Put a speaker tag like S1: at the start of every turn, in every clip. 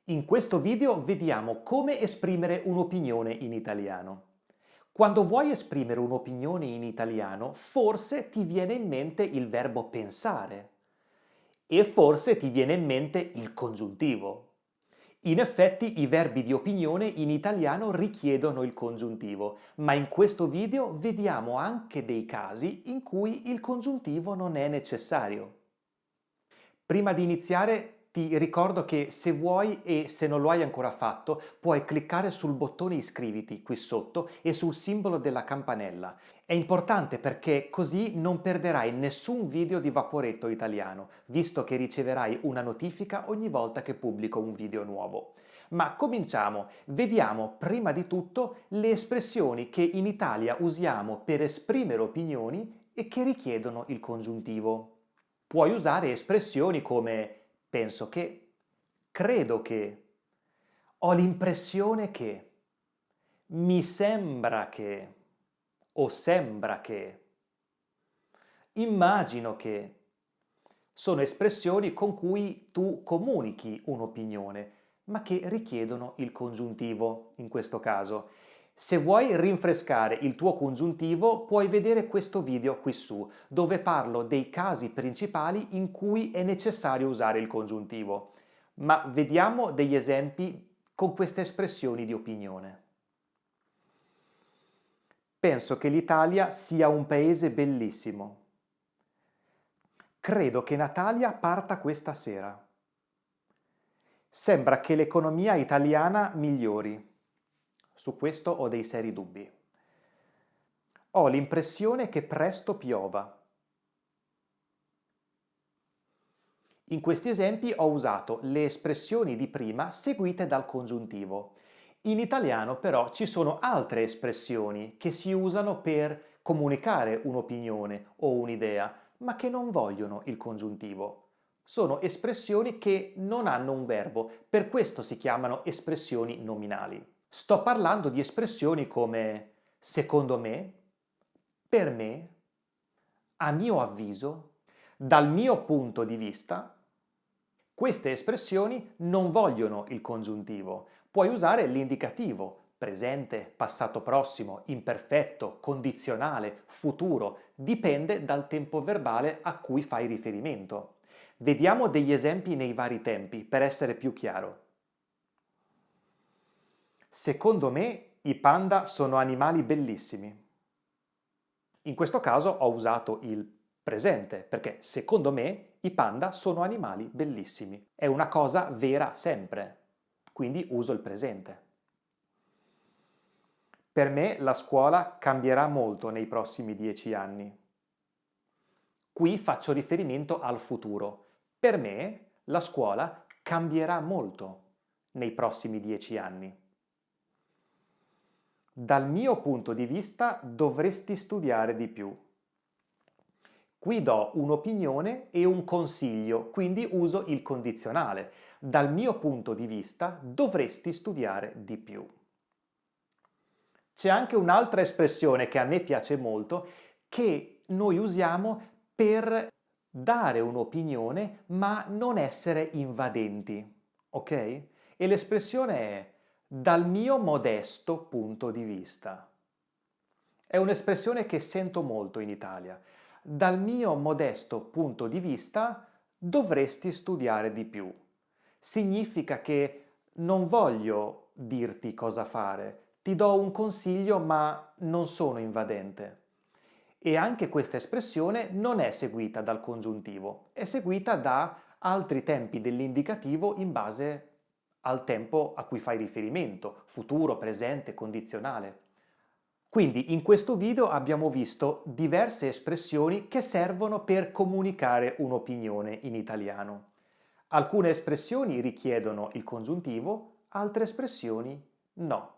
S1: In questo video vediamo come esprimere un'opinione in italiano. Quando vuoi esprimere un'opinione in italiano, forse ti viene in mente il verbo pensare e forse ti viene in mente il congiuntivo. In effetti i verbi di opinione in italiano richiedono il congiuntivo, ma in questo video vediamo anche dei casi in cui il congiuntivo non è necessario. Prima di iniziare ti ricordo che se vuoi e se non lo hai ancora fatto, puoi cliccare sul bottone iscriviti qui sotto e sul simbolo della campanella. È importante perché così non perderai nessun video di Vaporetto Italiano, visto che riceverai una notifica ogni volta che pubblico un video nuovo. Ma cominciamo. Vediamo prima di tutto le espressioni che in Italia usiamo per esprimere opinioni e che richiedono il congiuntivo. Puoi usare espressioni come penso che, credo che, ho l'impressione che, mi sembra che o sembra che, immagino che. Sono espressioni con cui tu comunichi un'opinione, ma che richiedono il congiuntivo in questo caso. Se vuoi rinfrescare il tuo congiuntivo, puoi vedere questo video qui su, dove parlo dei casi principali in cui è necessario usare il congiuntivo. Ma vediamo degli esempi con queste espressioni di opinione. Penso che l'Italia sia un paese bellissimo. Credo che Natalia parta questa sera. Sembra che l'economia italiana migliori. Su questo ho dei seri dubbi. Ho l'impressione che presto piova. In questi esempi ho usato le espressioni di prima seguite dal congiuntivo. In italiano però ci sono altre espressioni che si usano per comunicare un'opinione o un'idea, ma che non vogliono il congiuntivo. Sono espressioni che non hanno un verbo, per questo si chiamano espressioni nominali. Sto parlando di espressioni come secondo me, per me, a mio avviso, dal mio punto di vista. Queste espressioni non vogliono il congiuntivo. Puoi usare l'indicativo, presente, passato prossimo, imperfetto, condizionale, futuro, dipende dal tempo verbale a cui fai riferimento. Vediamo degli esempi nei vari tempi per essere più chiaro. Secondo me i panda sono animali bellissimi. In questo caso ho usato il presente perché secondo me i panda sono animali bellissimi. È una cosa vera sempre, quindi uso il presente. Per me la scuola cambierà molto nei prossimi 10 anni. Qui faccio riferimento al futuro. Per me la scuola cambierà molto nei prossimi 10 anni. Dal mio punto di vista dovresti studiare di più. Qui do un'opinione e un consiglio, quindi uso il condizionale. Dal mio punto di vista dovresti studiare di più. C'è anche un'altra espressione che a me piace molto, che noi usiamo per dare un'opinione ma non essere invadenti, ok? E l'espressione è dal mio modesto punto di vista. È un'espressione che sento molto in Italia. Dal mio modesto punto di vista dovresti studiare di più. Significa che non voglio dirti cosa fare, ti do un consiglio ma non sono invadente. E anche questa espressione non è seguita dal congiuntivo, è seguita da altri tempi dell'indicativo in base al tempo a cui fai riferimento, futuro, presente, condizionale. Quindi in questo video abbiamo visto diverse espressioni che servono per comunicare un'opinione in italiano. Alcune espressioni richiedono il congiuntivo, altre espressioni no.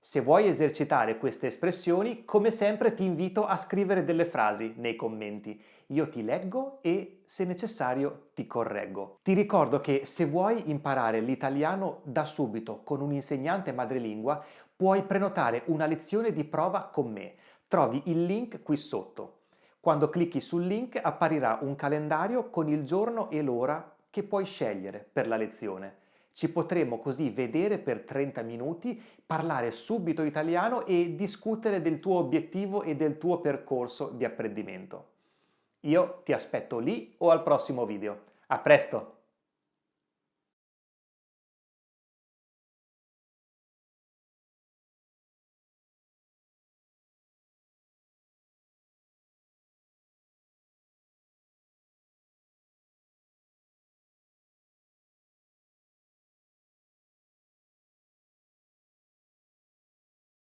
S1: Se vuoi esercitare queste espressioni, come sempre ti invito a scrivere delle frasi nei commenti. Io ti leggo e, se necessario, ti correggo. Ti ricordo che se vuoi imparare l'italiano da subito con un insegnante madrelingua, puoi prenotare una lezione di prova con me. Trovi il link qui sotto. Quando clicchi sul link apparirà un calendario con il giorno e l'ora che puoi scegliere per la lezione. Ci potremo così vedere per 30 minuti, parlare subito italiano e discutere del tuo obiettivo e del tuo percorso di apprendimento. Io ti aspetto lì o al prossimo video. A presto!